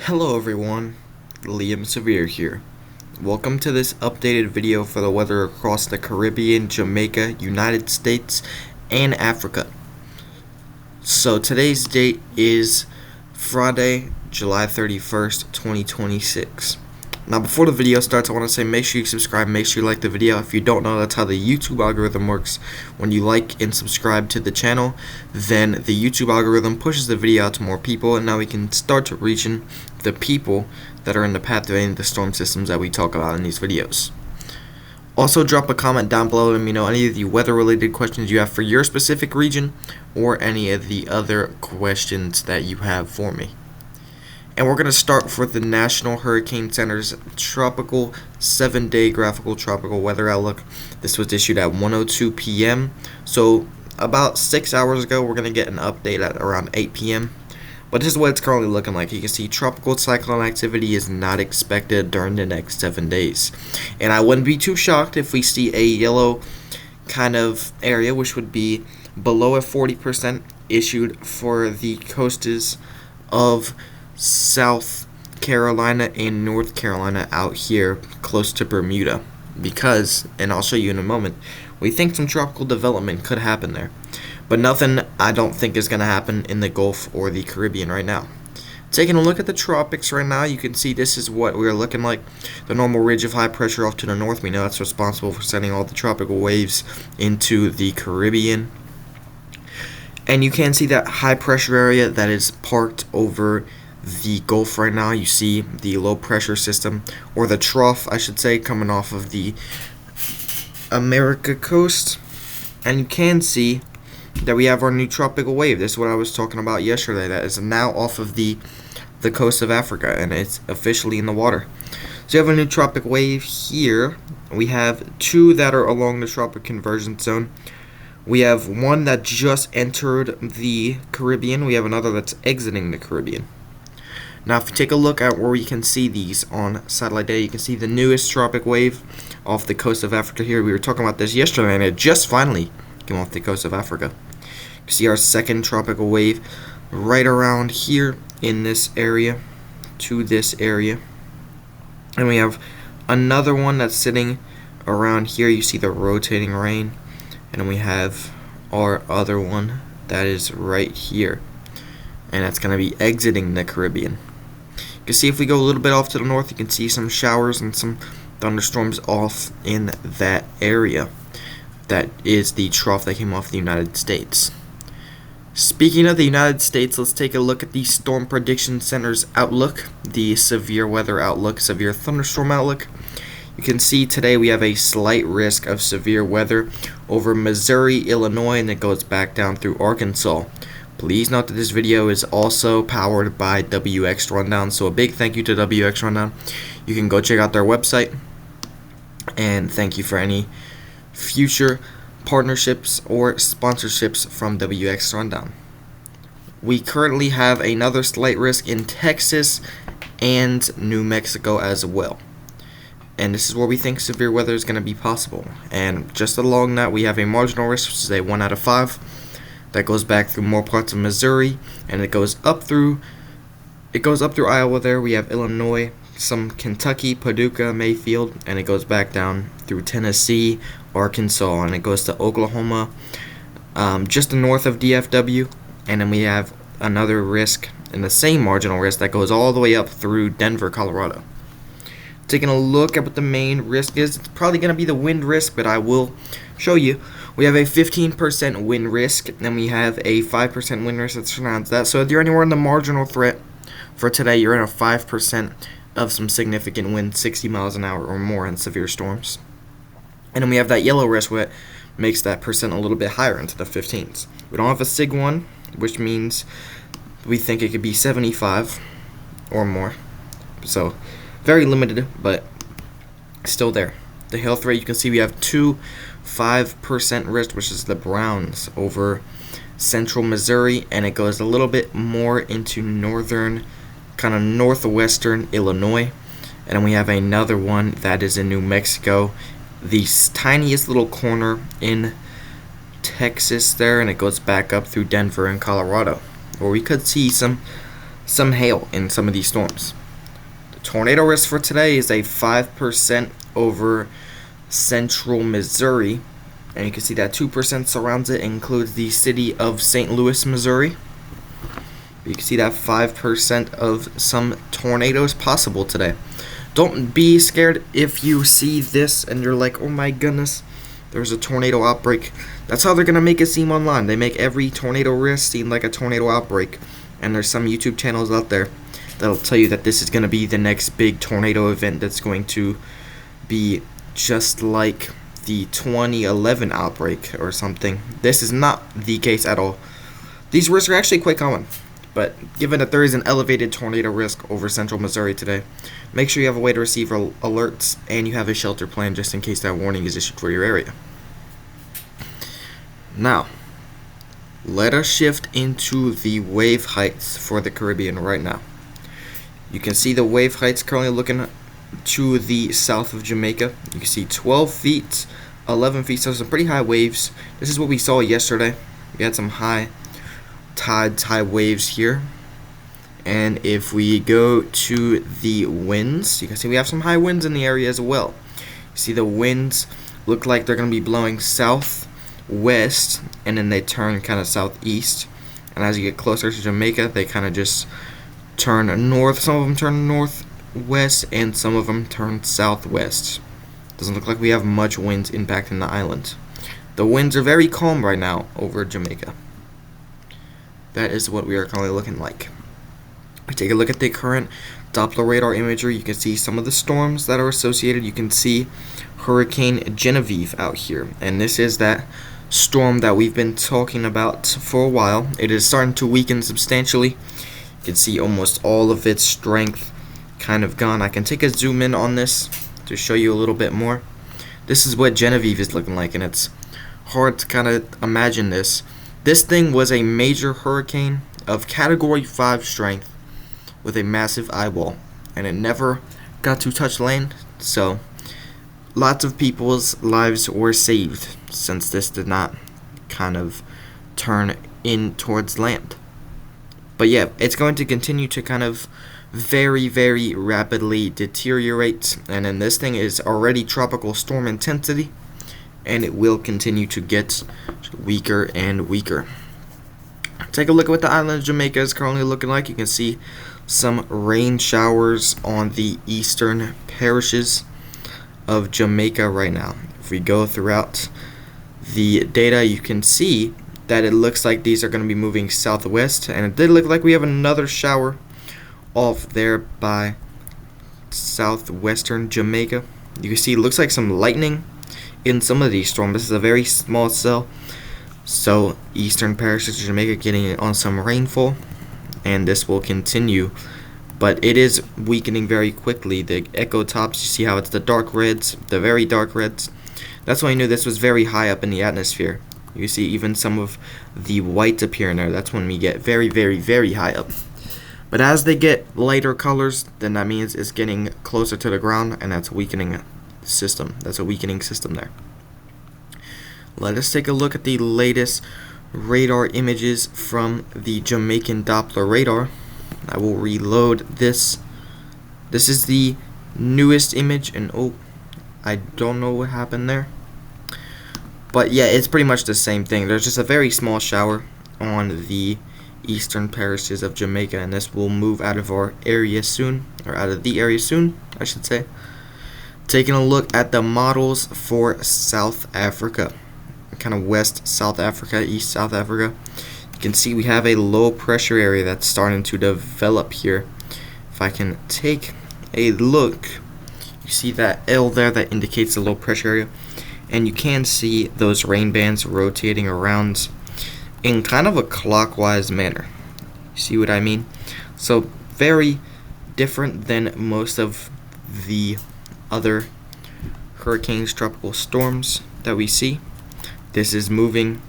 Hello everyone, Liam Severe here. Welcome to this updated video for the weather across the Caribbean, Jamaica, United States, and Africa. So today's date is Friday, July 31st, 2026. Now before the video starts, I want to say make sure you subscribe, make sure you like the video. If you don't know, that's how the YouTube algorithm works. When you like and subscribe to the channel, then the YouTube algorithm pushes the video out to more people, and now we can start reaching the people that are in the path of any of the storm systems that we talk about in these videos. Also, drop a comment down below. Let me know any of the weather-related questions you have for your specific region, or any of the other questions that you have for me. And we're going to start for the National Hurricane Center's tropical 7-day graphical tropical weather outlook. This was issued at 1:02 p.m. So about 6 hours ago, we're going to get an update at around 8 p.m. But this is what it's currently looking like. You can see tropical cyclone activity is not expected during the next 7 days. And I wouldn't be too shocked if we see a yellow kind of area, which would be below a 40% issued for the coasts of South Carolina and North Carolina out here close to Bermuda, because, and I'll show you in a moment, we think some tropical development could happen there, but nothing I don't think is going to happen in the Gulf or the Caribbean right now. Taking a look at the tropics right now, you can see this is what we're looking like. The normal ridge of high pressure off to the north, we know that's responsible for sending all the tropical waves into the Caribbean. And you can see that high pressure area that is parked over the Gulf right now. You see the low pressure system, or the trough I should say, coming off of the America coast, and you can see that we have our new tropical wave. This is what I was talking about yesterday, that is now off of the coast of Africa, and it's officially in the water. So you have a new tropic wave here. We have two that are along the tropic convergence zone. We have one that just entered the Caribbean. We have another that's exiting the Caribbean. Now, if you take a look at where we can see these on satellite data, you can see the newest tropic wave off the coast of Africa here. We were talking about this yesterday, and it just finally came off the coast of Africa. You can see our second tropical wave right around here in this area to this area. And we have another one that's sitting around here. You see the rotating rain. And we have our other one that is right here, and that's going to be exiting the Caribbean. You can see if we go a little bit off to the north, you can see some showers and some thunderstorms off in that area. That is the trough that came off the United States. Speaking of the United States, let's take a look at the Storm Prediction Center's outlook, the severe weather outlook, severe thunderstorm outlook. You can see today we have a slight risk of severe weather over Missouri, Illinois, and it goes back down through Arkansas. Please note that this video is also powered by WXRundown, so a big thank you to WXRundown. You can go check out their website, and thank you for any future partnerships or sponsorships from WXRundown. We currently have another slight risk in Texas and New Mexico as well. And this is where we think severe weather is going to be possible. And just along that, we have a marginal risk, which is a 1 out of 5. That goes back through more parts of Missouri, and it goes up through Iowa there. We have Illinois, some Kentucky, Paducah, Mayfield, and it goes back down through Tennessee, Arkansas, and it goes to Oklahoma, just north of DFW. And then we have another risk, and the same marginal risk, that goes all the way up through Denver, Colorado. Taking a look at what the main risk is, it's probably going to be the wind risk, but I will show you. We have a 15% wind risk, and we have a 5% wind risk that surrounds that. So if you're anywhere in the marginal threat for today, you're in a 5% of some significant wind, 60 miles an hour or more in severe storms. And then we have that yellow risk, which makes that percent a little bit higher into the 15s. We don't have a SIG 1, which means we think it could be 75 or more. So very limited, but still there. The hail threat, you can see we have 5% risk, which is the browns, over central Missouri, and it goes a little bit more into northern, kind of northwestern Illinois. And then we have another one that is in New Mexico, the tiniest little corner in Texas there, and it goes back up through Denver and Colorado, where we could see some some hail in some of these storms. The tornado risk for today is a 5% over central Missouri, and you can see that 2% surrounds it, includes the city of St. Louis, Missouri. You can see that 5% of some tornadoes possible today. Don't be scared if you see this and you're like, oh my goodness, there's a tornado outbreak. That's how they're going to make it seem online. They make every tornado risk seem like a tornado outbreak. And there's some YouTube channels out there that'll tell you that this is going to be the next big tornado event that's going to be just like the 2011 outbreak or something. This is not the case at all. These risks are actually quite common. But given that there is an elevated tornado risk over central Missouri today, make sure you have a way to receive alerts and you have a shelter plan just in case that warning is issued for your area. Now, let us shift into the wave heights for the Caribbean right now. You can see the wave heights currently looking to the south of Jamaica. You can see 12 feet, 11 feet, so some pretty high waves. This is what we saw yesterday. We had some high high waves here. And if we go to the winds, you can see we have some high winds in the area as well. You see the winds look like they're going to be blowing southwest, and then they turn kind of southeast. And as you get closer to Jamaica, they kind of just turn north. Some of them turn northwest, and some of them turn southwest. Doesn't look like we have much winds impacting the island. The winds are very calm right now over Jamaica. That is what we are currently looking like. We take a look at the current Doppler radar imagery. You can see some of the storms that are associated. You can see Hurricane Genevieve out here, and this is that storm that we've been talking about for a while. It is starting to weaken substantially. You can see almost all of its strength kind of gone. I can take a zoom in on this to show you a little bit more. This is what Genevieve is looking like, and it's hard to kind of imagine this. This thing was a major hurricane of Category 5 strength with a massive eyewall, and it never got to touch land, so lots of people's lives were saved since this did not kind of turn in towards land. But yeah, it's going to continue to kind of very, very rapidly deteriorate, and then this thing is already tropical storm intensity, and it will continue to get weaker and weaker. Take a look at what the island of Jamaica is currently looking like. You can see some rain showers on the eastern parishes of Jamaica right now. If we go throughout the data, you can see that it looks like these are going to be moving southwest, and it did look like we have another shower off there by southwestern Jamaica. You can see it looks like some lightning in some of these storms. This is a very small cell, so eastern parishes of Jamaica getting on some rainfall, and this will continue, but it is weakening very quickly. The echo tops, you see how it's the dark reds, the very dark reds. That's when I knew this was very high up in the atmosphere. You see even some of the whites appear in there. That's when we get very, very, very high up. But as they get lighter colors, then that means it's getting closer to the ground, and that's weakening system. That's a weakening system there. Let us take a look at the latest radar images from the Jamaican Doppler radar. I will reload this. This is the newest image, and oh, I don't know what happened there. But yeah, it's pretty much the same thing. There's just a very small shower on the eastern parishes of Jamaica, and this will move out of our area soon, or out of the area soon, I should say. Taking a look at the models for South Africa, kind of West South Africa, East South Africa. You can see we have a low pressure area that's starting to develop here. If I can take a look, you see that L there that indicates the low pressure area, and you can see those rain bands rotating around in kind of a clockwise manner. You see what I mean? So very different than most of the other hurricanes, tropical storms that we see. This is moving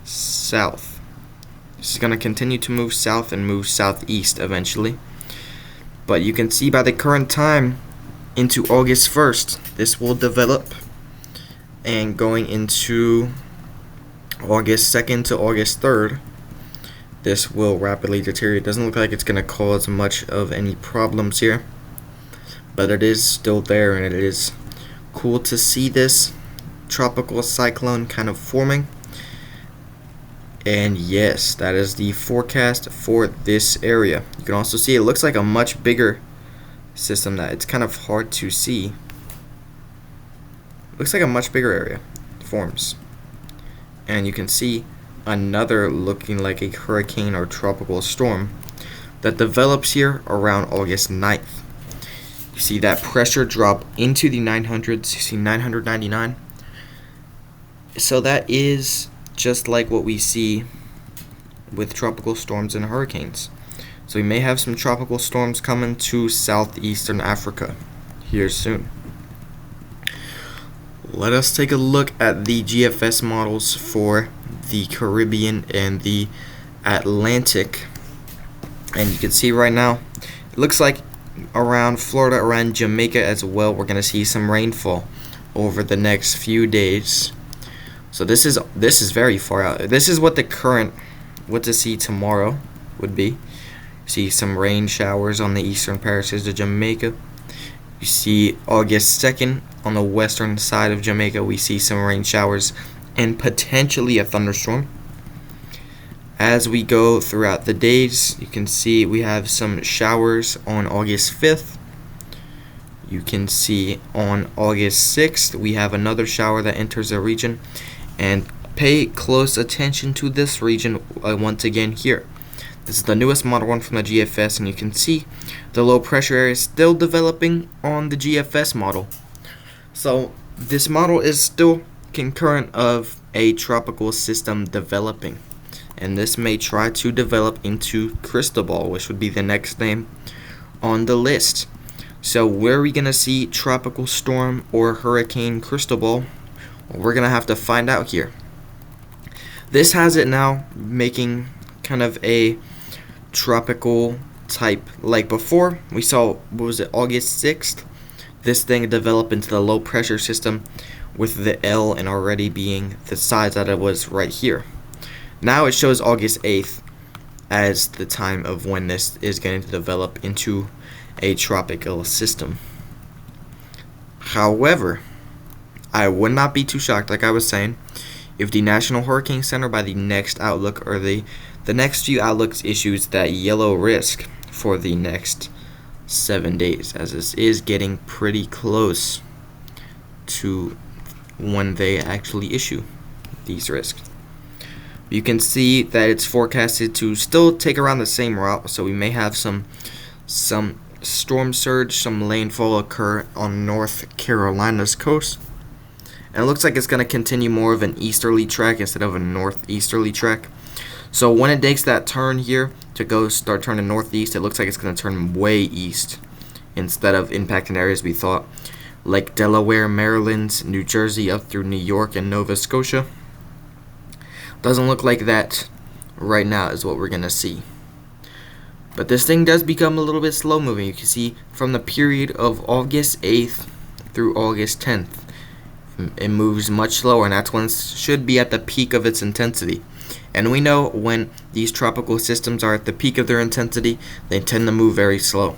south. This is going to continue to move south and move southeast eventually. But you can see by the current time into August 1st, this will develop, and going into August 2nd to August 3rd, this will rapidly deteriorate. It doesn't look like it's going to cause much of any problems here, but it is still there, and it is cool to see this tropical cyclone kind of forming. And yes, that is the forecast for this area. You can also see it looks like a much bigger system that it's kind of hard to see. Looks like a much bigger area forms. And you can see another looking like a hurricane or tropical storm that develops here around August 9th. You see that pressure drop into the 900s. You see 999. So that is just like what we see with tropical storms and hurricanes. So we may have some tropical storms coming to southeastern Africa here soon. Let us take a look at the GFS models for the Caribbean and the Atlantic. And you can see right now, it looks like around Florida, around Jamaica as well, we're going to see some rainfall over the next few days. So this is very far out. This is what the current, what to see tomorrow would be. See some rain showers on the eastern parishes of Jamaica. You see August 2nd on the western side of Jamaica, we see some rain showers and potentially a thunderstorm. As we go throughout the days, you can see we have some showers on August 5th. You can see on August 6th, we have another shower that enters the region. And pay close attention to this region once again here. This is the newest model one from the GFS, and you can see the low pressure area is still developing on the GFS model. So this model is still concurrent of a tropical system developing. And this may try to develop into Cristobal, which would be the next name on the list. So where are we going to see tropical storm or hurricane Cristobal? We're going to have to find out here. This has it now making kind of a tropical type. Like before, we saw, what was it, August 6th? This thing developed into the low pressure system with the L and already being the size that it was right here. Now it shows August 8th as the time of when this is going to develop into a tropical system. However, I would not be too shocked, like I was saying, if the National Hurricane Center by the next outlook or the next few outlooks issues that yellow risk for the next 7 days, as this is getting pretty close to when they actually issue these risks. You can see that it's forecasted to still take around the same route, so we may have some storm surge, some rainfall occur on North Carolina's coast. And it looks like it's going to continue more of an easterly track instead of a northeasterly track. So when it takes that turn here to start turning northeast, it looks like it's going to turn way east instead of impacting areas we thought, like Delaware, Maryland, New Jersey, up through New York and Nova Scotia. Doesn't look like that right now is what we're going to see. But this thing does become a little bit slow moving. You can see from the period of August 8th through August 10th. It moves much slower, and that's when it should be at the peak of its intensity. And we know when these tropical systems are at the peak of their intensity, they tend to move very slow.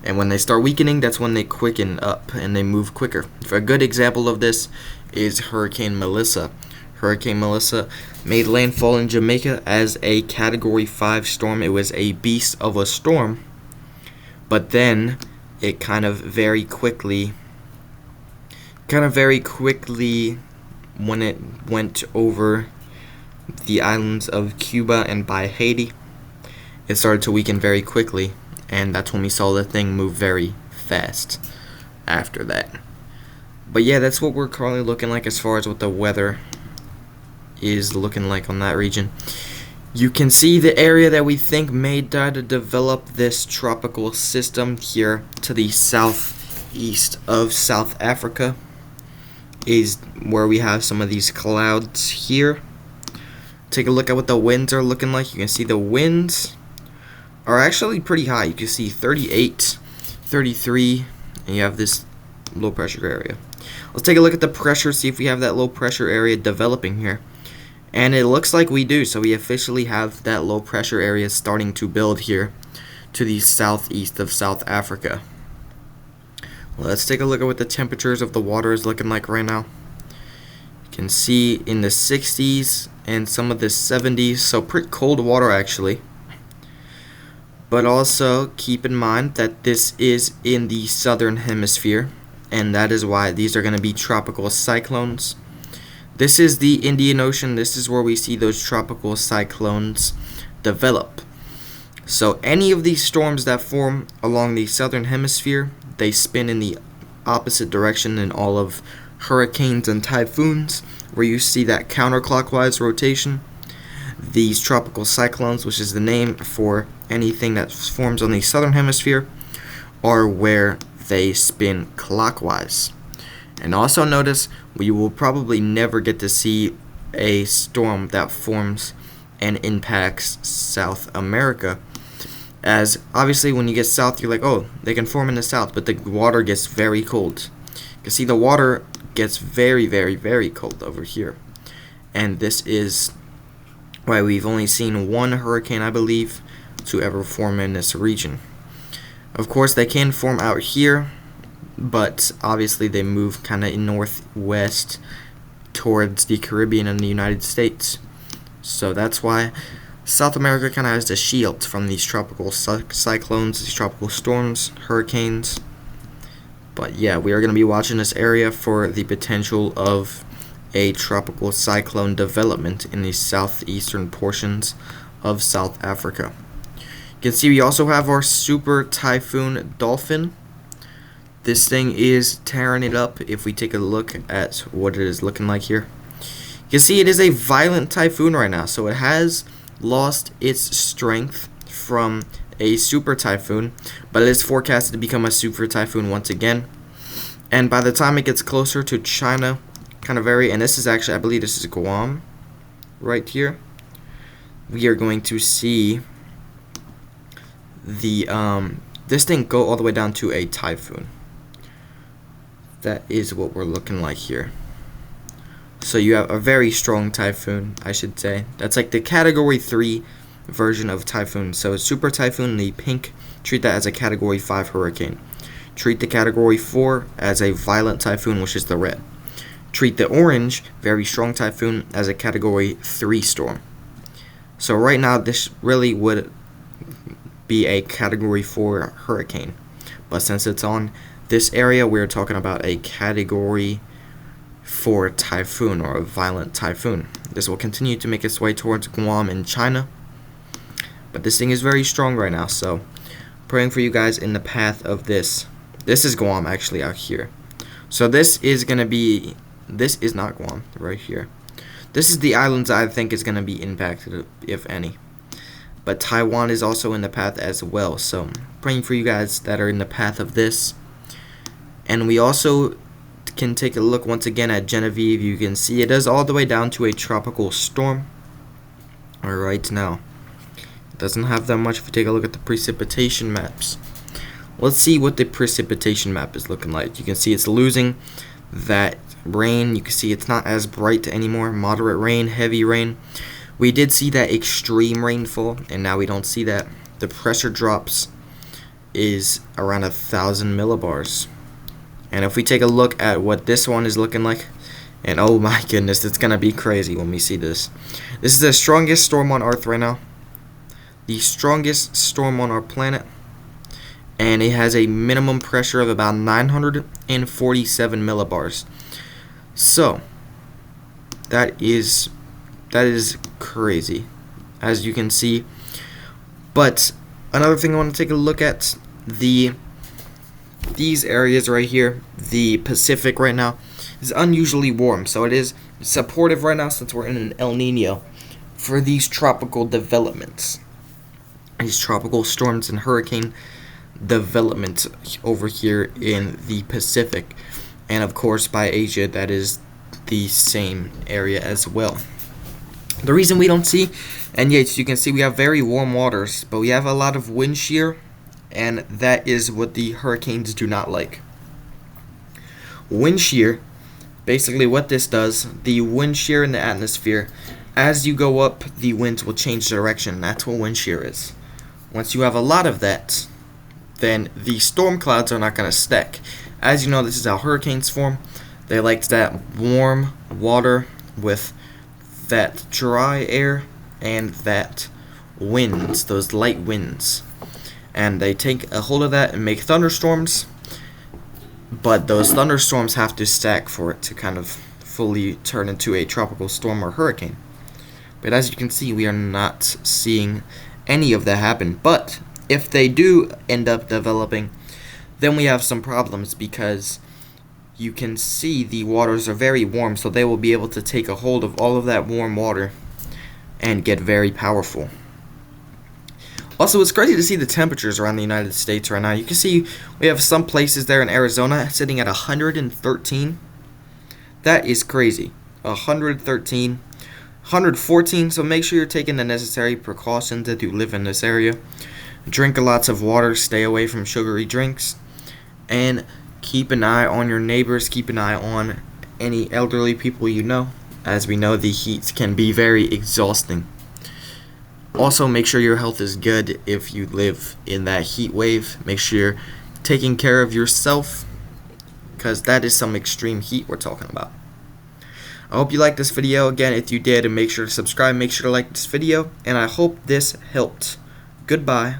And when they start weakening, that's when they quicken up and they move quicker. For a good example of this is Hurricane Melissa. Hurricane Melissa made landfall in Jamaica as a Category 5 storm. It was a beast of a storm, but then it kind of very quickly, when it went over the islands of Cuba and by Haiti, it started to weaken very quickly, and that's when we saw the thing move very fast after that. But yeah, that's what we're currently looking like as far as what the weather is looking like on that region. You can see the area that we think may try to develop this tropical system here to the southeast of South Africa is where we have some of these clouds here. Take a look at what the winds are looking like. You can see the winds are actually pretty high. You can see 38, 33, and you have this low pressure area. Let's take a look at the pressure, see if we have that low pressure area developing here. And it looks like we do, so we officially have that low pressure area starting to build here to the southeast of South Africa. Well, let's take a look at what the temperatures of the water is looking like right now. You can see in the 60s and some of the 70s, so pretty cold water actually. But also keep in mind that this is in the southern hemisphere, and that is why these are going to be tropical cyclones. This is the Indian Ocean. This is where we see those tropical cyclones develop. So any of these storms that form along the southern hemisphere, they spin in the opposite direction in all of hurricanes and typhoons, where you see that counterclockwise rotation. These tropical cyclones, which is the name for anything that forms on the southern hemisphere, are where they spin clockwise. And also notice we will probably never get to see a storm that forms and impacts South America, as obviously when you get south you're like, oh, they can form in the south, but the water gets very cold. You can see the water gets very, very, very cold over here, and this is why we've only seen one hurricane, I believe, to ever form in this region. Of course, they can form out here, but obviously they move kind of northwest towards the Caribbean and the United States. So that's why South America kind of has the shield from these tropical cyclones, these tropical storms, hurricanes. But yeah, we are going to be watching this area for the potential of a tropical cyclone development in the southeastern portions of South Africa. You can see we also have our super typhoon Dolphin. This thing is tearing it up. If we take a look at what it is looking like here, you can see it is a violent typhoon right now. So it has lost its strength from a super typhoon, but it is forecasted to become a super typhoon once again. And by the time it gets closer to China kind of area, and this is actually, I believe this is Guam right here, we are going to see the this thing go all the way down to a typhoon. That is what we're looking like here. So you have a very strong typhoon, I should say. That's like the category 3 version of typhoon. So a super typhoon, the pink, treat that as a category 5 hurricane. Treat the category 4 as a violent typhoon, which is the red. Treat the orange, very strong typhoon, as a category 3 storm. So right now this really would be a category 4 hurricane. But since it's on this area, we're talking about a category 4 typhoon, or a violent typhoon. This will continue to make its way towards Guam and China. But this thing is very strong right now, so praying for you guys in the path of this. This is Guam actually out here. So this is going to be, this is not Guam right here. This is the islands I think is going to be impacted, if any. But Taiwan is also in the path as well, so praying for you guys that are in the path of this. And we also can take a look once again at Genevieve. You can see it is all the way down to a tropical storm. Alright, now it doesn't have that much if we take a look at the precipitation maps. Let's see what the precipitation map is looking like. You can see it's losing that rain. You can see it's not as bright anymore. Moderate rain, heavy rain. We did see that extreme rainfall, and now we don't see that. The pressure drops is around 1,000 millibars. And if we take a look at what this one is looking like, and oh my goodness, it's gonna be crazy when we see this. This is the strongest storm on Earth right now. The strongest storm on our planet. And it has a minimum pressure of about 947 millibars. So that is crazy, as you can see. But another thing I want to take a look at, these areas right here, the Pacific right now is unusually warm, so it is supportive right now since we're in an El Nino for these tropical developments, these tropical storms and hurricane developments over here in the Pacific. And of course by Asia, that is the same area as well. The reason we don't see, and yes, you can see we have very warm waters, but we have a lot of wind shear, and that is what the hurricanes do not like. Wind shear, basically what this does, the wind shear in the atmosphere As you go up, the winds will change direction. That's what wind shear is. Once you have a lot of that, then the storm clouds are not going to stack. As you know, this is how hurricanes form. They like that warm water with that dry air and that winds, those light winds. And they take a hold of that and make thunderstorms. But those thunderstorms have to stack for it to kind of fully turn into a tropical storm or hurricane. But as you can see, we are not seeing any of that happen. But if they do end up developing, then we have some problems, because you can see the waters are very warm, so they will be able to take a hold of all of that warm water and get very powerful. Also, it's crazy to see the temperatures around the United States right now. You can see we have some places there in Arizona sitting at 113. That is crazy. 113, 114, so make sure you're taking the necessary precautions if you live in this area. Drink lots of water, stay away from sugary drinks, and keep an eye on your neighbors, keep an eye on any elderly people you know, as we know the heat can be very exhausting. Also, make sure your health is good if you live in that heat wave. Make sure you're taking care of yourself, because that is some extreme heat we're talking about. I hope you liked this video. Again, if you did, make sure to subscribe, make sure to like this video, and I hope this helped. Goodbye.